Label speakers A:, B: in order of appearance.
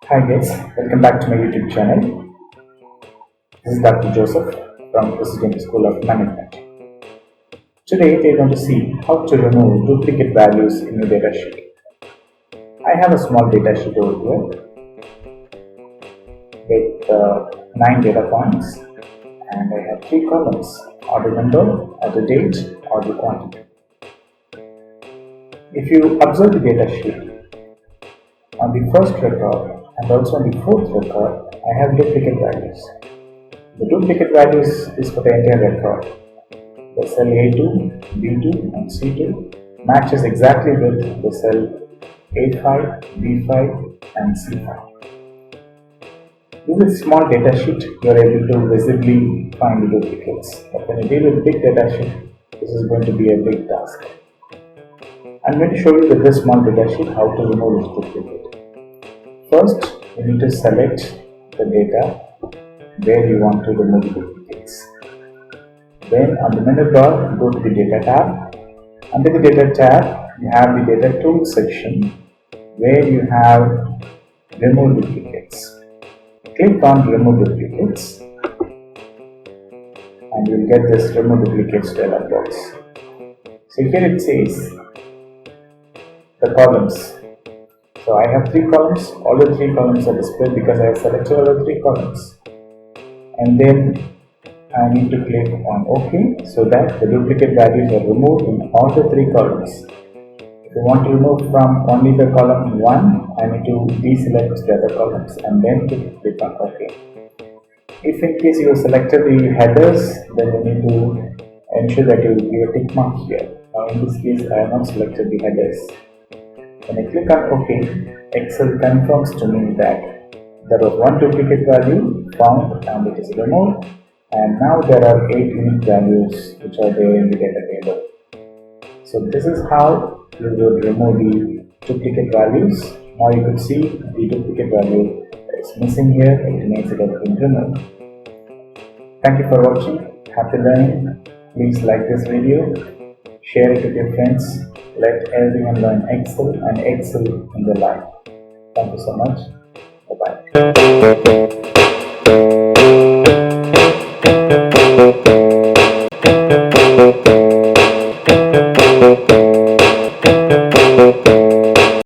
A: Hi guys, welcome back to my YouTube channel. This is Dr. Joseph from President School of Management. Today we are going to see how to remove duplicate values in your datasheet. I have a small datasheet over here with 9 data points, and I have 3 columns: order number, order date, order quantity. If you observe the datasheet, on the first record and also on the fourth record, I have duplicate values. The duplicate values is for the entire record. The cell A2, B2 and C2 matches exactly with the cell A5, B5 and C5. This is a small data sheet. You are able to visibly find the duplicates. But when you deal with big data sheet, this is going to be a big task. I'm going to show you with this small data sheet how to remove this duplicate. First, you need to select the data where you want to remove the duplicates. Then on the menu bar, go to the data tab. Under the data tab, you have the data tools section where you have remove duplicates. Click on remove duplicates and you'll get this remove duplicates dialog box. So here it says the columns. So I have 3 columns. All the 3 columns are displayed because I have selected all the 3 columns. And then I need to click on OK so that the duplicate values are removed in all the 3 columns. If you want to remove from only the column 1, I need to deselect the other columns and then click on OK. If in case you have selected the headers, then you need to ensure that you give a tick mark here. Now in this case, I have not selected the headers. When I click on OK, Excel confirms to me that there was one duplicate value found and it is removed, and now there are 8 unique values which are there in the data table. So this is how you will remove the duplicate values. Now you could see the duplicate value is missing here. It means it has been removed. Thank you for watching. Happy learning. Please like this video, share it with your friends. Let everyone learn Excel and Excel in their life. Thank you so much. Bye bye.